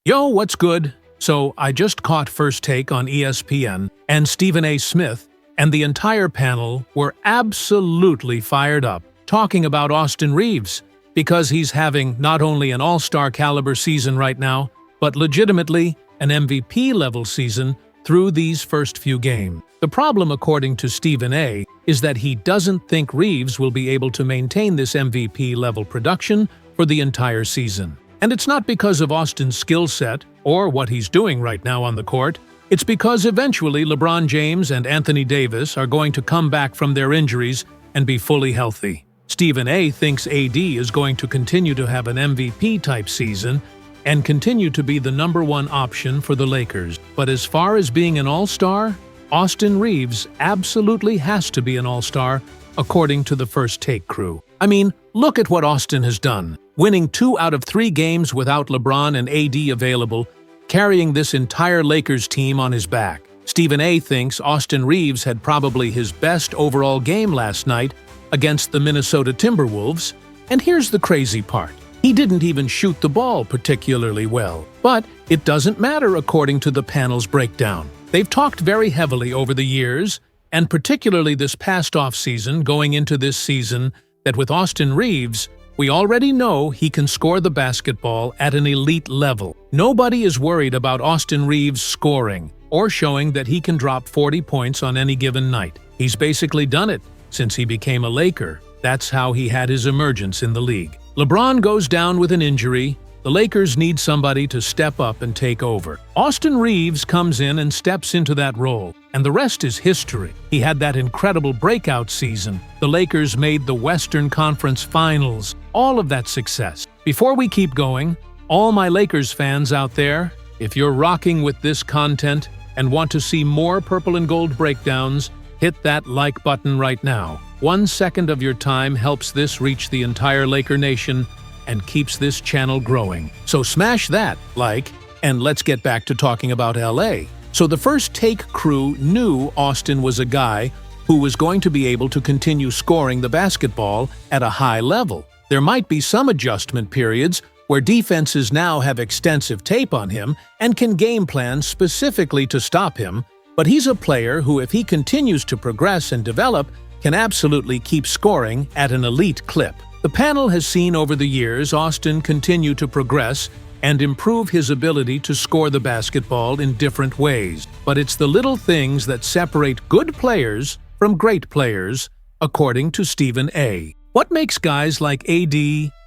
Yo, what's good? So, I just caught First Take on ESPN, and Stephen A. Smith and the entire panel were absolutely fired up, talking about Austin Reaves, because he's having not only an all-star caliber season right now, but legitimately an MVP-level season through these first few games. The problem, according to Stephen A., is that he doesn't think Reaves will be able to maintain this MVP-level production for the entire season. And it's not because of Austin's skill set or what he's doing right now on the court. It's because eventually LeBron James and Anthony Davis are going to come back from their injuries and be fully healthy. Stephen A. thinks AD is going to continue to have an MVP-type season and continue to be the #1 option for the Lakers. But as far as being an all-star, Austin Reaves absolutely has to be an all-star, according to the First Take crew. I mean, look at what Austin has done. Winning 2 out of 3 games without LeBron and AD available, carrying this entire Lakers team on his back. Stephen A. thinks Austin Reaves had probably his best overall game last night against the Minnesota Timberwolves, and here's the crazy part. He didn't even shoot the ball particularly well. But it doesn't matter according to the panel's breakdown. They've talked very heavily over the years, and particularly this past offseason going into this season, that with Austin Reaves, we already know he can score the basketball at an elite level. Nobody is worried about Austin Reaves scoring or showing that he can drop 40 points on any given night. He's basically done it since he became a Laker. That's how he had his emergence in the league. LeBron goes down with an injury. The Lakers need somebody to step up and take over. Austin Reaves comes in and steps into that role, and the rest is history. He had that incredible breakout season. The Lakers made the Western Conference Finals. All of that success. Before we keep going, all my Lakers fans out there, if you're rocking with this content and want to see more purple and gold breakdowns, hit that like button right now. 1 second of your time helps this reach the entire Laker Nation and keeps this channel growing. So smash that like, and let's get back to talking about LA. So the First Take crew knew Austin was a guy who was going to be able to continue scoring the basketball at a high level. There might be some adjustment periods where defenses now have extensive tape on him and can game plan specifically to stop him, but he's a player who, if he continues to progress and develop, can absolutely keep scoring at an elite clip. The panel has seen over the years Austin continue to progress and improve his ability to score the basketball in different ways. But it's the little things that separate good players from great players, according to Stephen A. What makes guys like AD,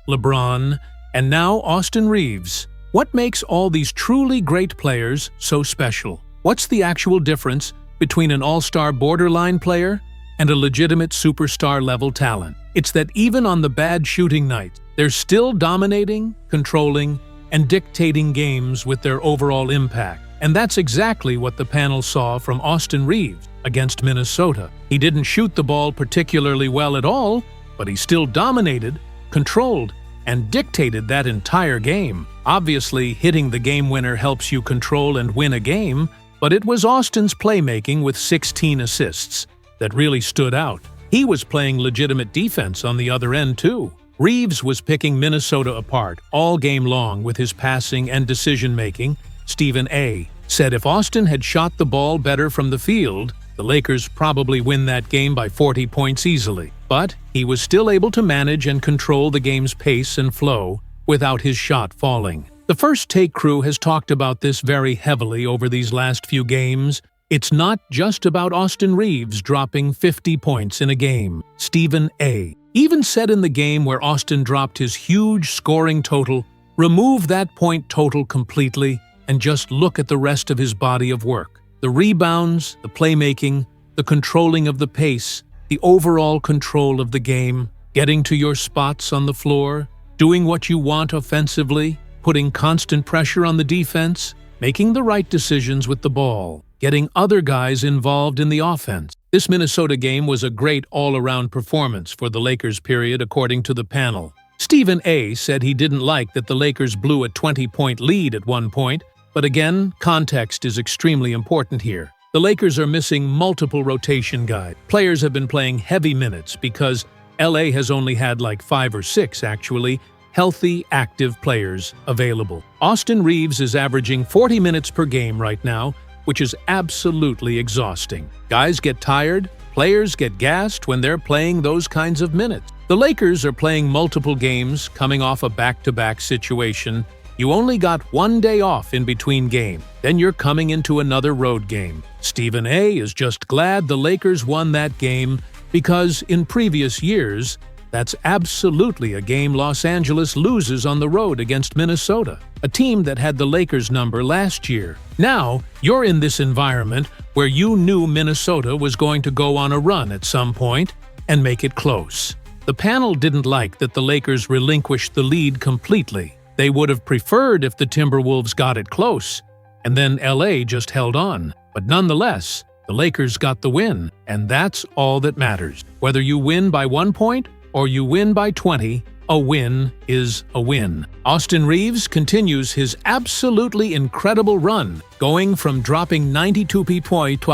LeBron, and now Austin Reaves? What makes all these truly great players so special? What's the actual difference between an all-star borderline player and a legitimate superstar-level talent? It's that even on the bad shooting nights, they're still dominating, controlling, and dictating games with their overall impact. And that's exactly what the panel saw from Austin Reaves against Minnesota. He didn't shoot the ball particularly well at all, but he still dominated, controlled, and dictated that entire game. Obviously, hitting the game winner helps you control and win a game, but it was Austin's playmaking with 16 assists that really stood out. He was playing legitimate defense on the other end, too. Reaves was picking Minnesota apart all game long with his passing and decision-making. Stephen A. said if Austin had shot the ball better from the field, the Lakers probably win that game by 40 points easily. But he was still able to manage and control the game's pace and flow without his shot falling. The First Take crew has talked about this very heavily over these last few games. It's not just about Austin Reaves dropping 50 points in a game. Stephen A. even said in the game where Austin dropped his huge scoring total, remove that point total completely and just look at the rest of his body of work. The rebounds, the playmaking, the controlling of the pace, the overall control of the game, getting to your spots on the floor, doing what you want offensively, putting constant pressure on the defense, making the right decisions with the ball, getting other guys involved in the offense. This Minnesota game was a great all-around performance for the Lakers period, according to the panel. Stephen A. said he didn't like that the Lakers blew a 20-point lead at one point, but again, context is extremely important here. The Lakers are missing multiple rotation guys. Players have been playing heavy minutes because LA has only had like 5 or 6, actually, healthy, active players available. Austin Reaves is averaging 40 minutes per game right now, which is absolutely exhausting. Guys get tired, players get gassed when they're playing those kinds of minutes. The Lakers are playing multiple games, coming off a back-to-back situation. You only got one day off in between games. Then you're coming into another road game. Stephen A. is just glad the Lakers won that game because in previous years, that's absolutely a game Los Angeles loses on the road against Minnesota, a team that had the Lakers' number last year. Now, you're in this environment where you knew Minnesota was going to go on a run at some point and make it close. The panel didn't like that the Lakers relinquished the lead completely. They would have preferred if the Timberwolves got it close, and then LA just held on. But nonetheless, the Lakers got the win, and that's all that matters. Whether you win by 1 point or you win by 20, a win is a win. Austin Reaves continues his absolutely incredible run, going from dropping 92 points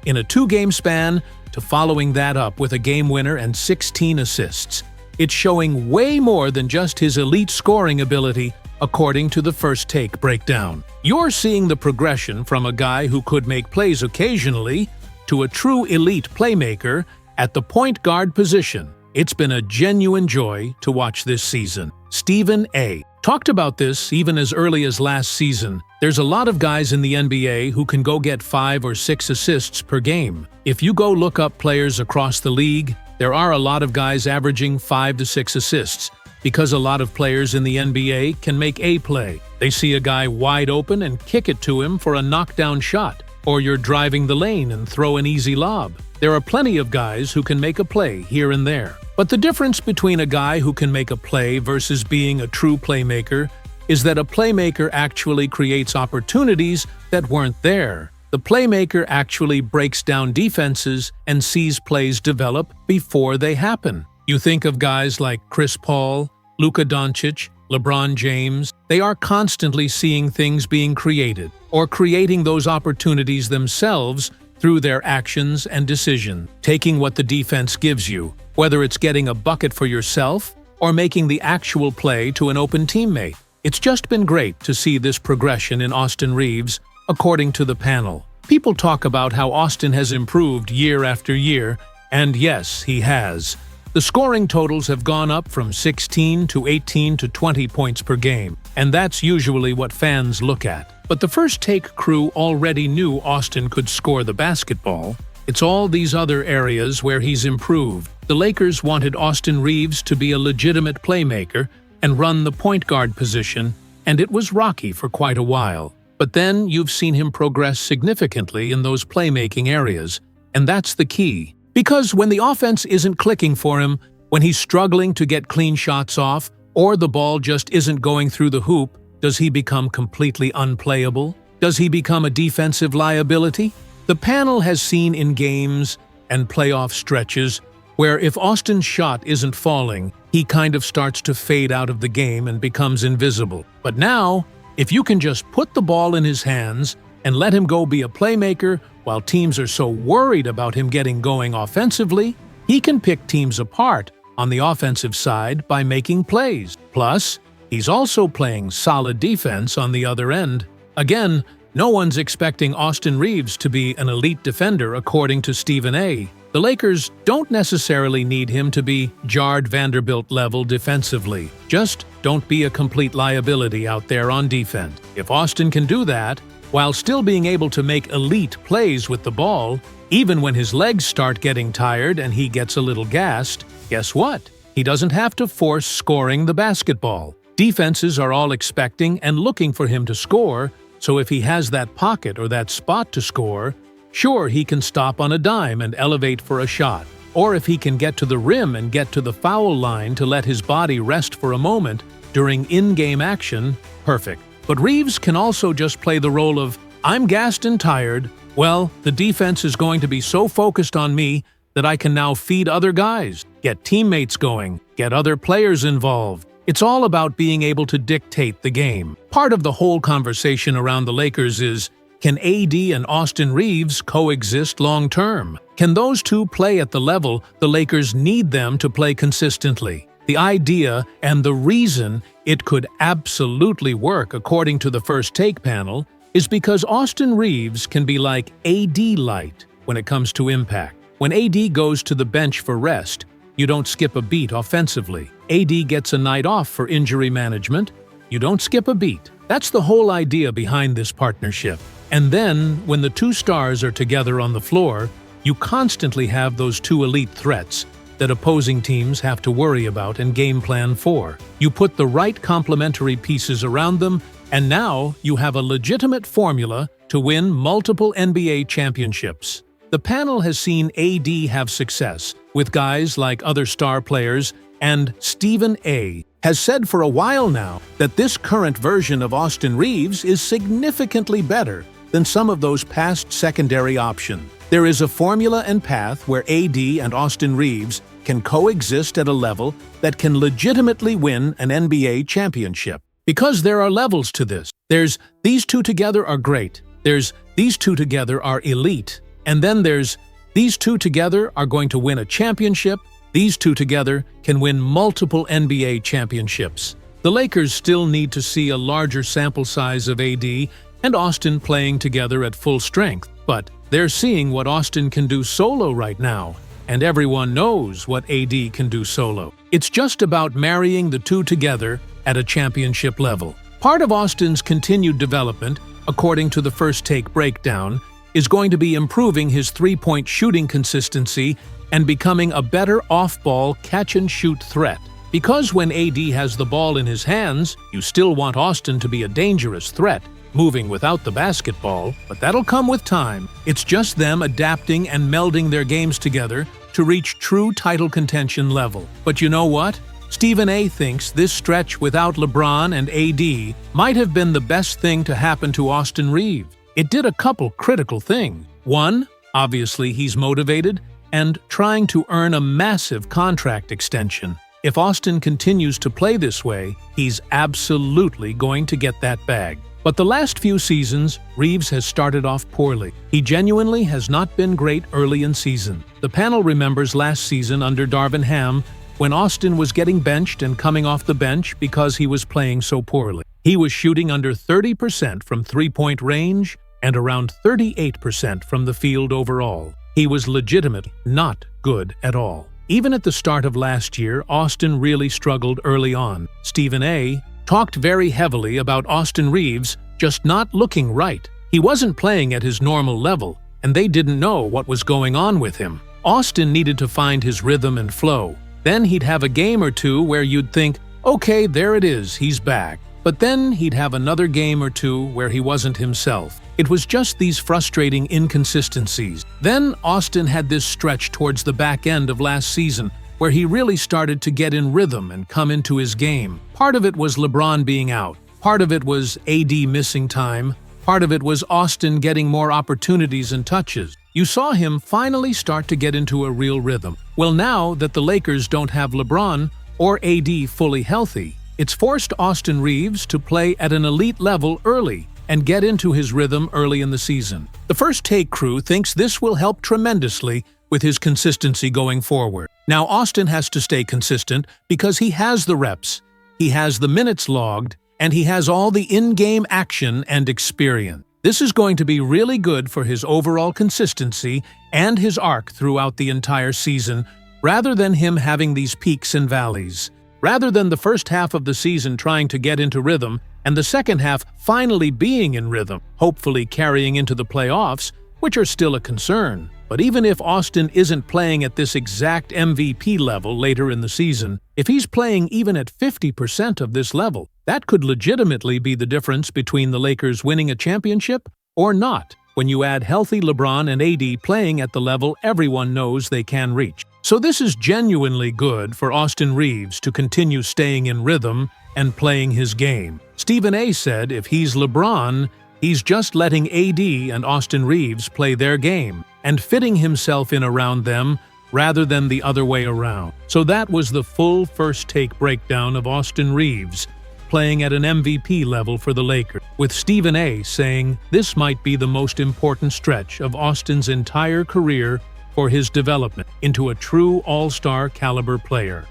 in a 2-game span to following that up with a game winner and 16 assists. It's showing way more than just his elite scoring ability, according to the First Take breakdown. You're seeing the progression from a guy who could make plays occasionally to a true elite playmaker at the point guard position. It's been a genuine joy to watch this season. Stephen A. talked about this even as early as last season. There's a lot of guys in the NBA who can go get 5 or 6 assists per game. If you go look up players across the league, there are a lot of guys averaging 5 to 6 assists because a lot of players in the NBA can make a play. They see a guy wide open and kick it to him for a knockdown shot, or you're driving the lane and throw an easy lob. There are plenty of guys who can make a play here and there. But the difference between a guy who can make a play versus being a true playmaker is that a playmaker actually creates opportunities that weren't there. The playmaker actually breaks down defenses and sees plays develop before they happen. You think of guys like Chris Paul, Luka Doncic, LeBron James. They are constantly seeing things being created or creating those opportunities themselves through their actions and decisions, taking what the defense gives you, whether it's getting a bucket for yourself or making the actual play to an open teammate. It's just been great to see this progression in Austin Reaves, according to the panel. People talk about how Austin has improved year after year, and yes, he has. The scoring totals have gone up from 16 to 18 to 20 points per game, and that's usually what fans look at. But the First Take crew already knew Austin could score the basketball. It's all these other areas where he's improved. The Lakers wanted Austin Reaves to be a legitimate playmaker and run the point guard position, and it was rocky for quite a while. But then you've seen him progress significantly in those playmaking areas, and that's the key. Because when the offense isn't clicking for him, when he's struggling to get clean shots off, or the ball just isn't going through the hoop, does he become completely unplayable? Does he become a defensive liability? The panel has seen in games and playoff stretches where if Austin's shot isn't falling, he kind of starts to fade out of the game and becomes invisible. But now, if you can just put the ball in his hands and let him go be a playmaker while teams are so worried about him getting going offensively, he can pick teams apart on the offensive side by making plays. Plus, he's also playing solid defense on the other end. Again, no one's expecting Austin Reaves to be an elite defender according to Stephen A. The Lakers don't necessarily need him to be Jared Vanderbilt level defensively. Just don't be a complete liability out there on defense. If Austin can do that, while still being able to make elite plays with the ball, even when his legs start getting tired and he gets a little gassed, guess what? He doesn't have to force scoring the basketball. Defenses are all expecting and looking for him to score, so if he has that pocket or that spot to score, sure, he can stop on a dime and elevate for a shot. Or if he can get to the rim and get to the foul line to let his body rest for a moment during in-game action, perfect. But Reaves can also just play the role of, I'm gassed and tired, well, the defense is going to be so focused on me that I can now feed other guys, get teammates going, get other players involved. It's all about being able to dictate the game. Part of the whole conversation around the Lakers is, can AD and Austin Reaves coexist long-term? Can those two play at the level the Lakers need them to play consistently? The idea and the reason it could absolutely work, according to the First Take panel, is because Austin Reaves can be like AD light when it comes to impact. When AD goes to the bench for rest, you don't skip a beat offensively. AD gets a night off for injury management, you don't skip a beat. That's the whole idea behind this partnership. And then, when the two stars are together on the floor, you constantly have those two elite threats that opposing teams have to worry about and game plan for. You put the right complementary pieces around them, and now you have a legitimate formula to win multiple NBA championships. The panel has seen AD have success with guys like other star players, and Stephen A. has said for a while now that this current version of Austin Reaves is significantly better than some of those past secondary options. There is a formula and path where AD and Austin Reaves can coexist at a level that can legitimately win an NBA championship. Because there are levels to this. There's these two together are great. There's these two together are elite. And then there's these two together are going to win a championship. These two together can win multiple NBA championships. The Lakers still need to see a larger sample size of AD and Austin playing together at full strength, but they're seeing what Austin can do solo right now, and everyone knows what AD can do solo. It's just about marrying the two together at a championship level. Part of Austin's continued development, according to the First Take breakdown, is going to be improving his three-point shooting consistency and becoming a better off-ball catch-and-shoot threat. Because when AD has the ball in his hands, you still want Austin to be a dangerous threat, moving without the basketball, but that'll come with time. It's just them adapting and melding their games together to reach true title contention level. But you know what? Stephen A. thinks this stretch without LeBron and AD might have been the best thing to happen to Austin Reaves. It did a couple critical things. One, obviously he's motivated and trying to earn a massive contract extension. If Austin continues to play this way, he's absolutely going to get that bag. But the last few seasons, Reaves has started off poorly. He genuinely has not been great early in season. The panel remembers last season under Darvin Ham when Austin was getting benched and coming off the bench because he was playing so poorly. He was shooting under 30% from three-point range and around 38% from the field overall. He was legitimately not good at all. Even at the start of last year, Austin really struggled early on. Stephen A. talked very heavily about Austin Reaves just not looking right. He wasn't playing at his normal level, and they didn't know what was going on with him. Austin needed to find his rhythm and flow. Then he'd have a game or two where you'd think, okay, there it is, he's back. But then he'd have another game or two where he wasn't himself. It was just these frustrating inconsistencies. Then Austin had this stretch towards the back end of last season where he really started to get in rhythm and come into his game. Part of it was LeBron being out. Part of it was AD missing time. Part of it was Austin getting more opportunities and touches. You saw him finally start to get into a real rhythm. Well, now that the Lakers don't have LeBron or AD fully healthy, it's forced Austin Reaves to play at an elite level early and get into his rhythm early in the season. The First Take crew thinks this will help tremendously with his consistency going forward. Now Austin has to stay consistent because he has the reps, he has the minutes logged, and he has all the in-game action and experience. This is going to be really good for his overall consistency and his arc throughout the entire season, rather than him having these peaks and valleys. Rather than the first half of the season trying to get into rhythm and the second half finally being in rhythm, hopefully carrying into the playoffs, which are still a concern. But even if Austin isn't playing at this exact MVP level later in the season, if he's playing even at 50% of this level, that could legitimately be the difference between the Lakers winning a championship or not, when you add healthy LeBron and AD playing at the level everyone knows they can reach. So this is genuinely good for Austin Reaves to continue staying in rhythm and playing his game. Stephen A. said if he's LeBron, he's just letting AD and Austin Reaves play their game and fitting himself in around them rather than the other way around. So that was the full First Take breakdown of Austin Reaves playing at an MVP level for the Lakers, with Stephen A. saying this might be the most important stretch of Austin's entire career for his development into a true all-star caliber player.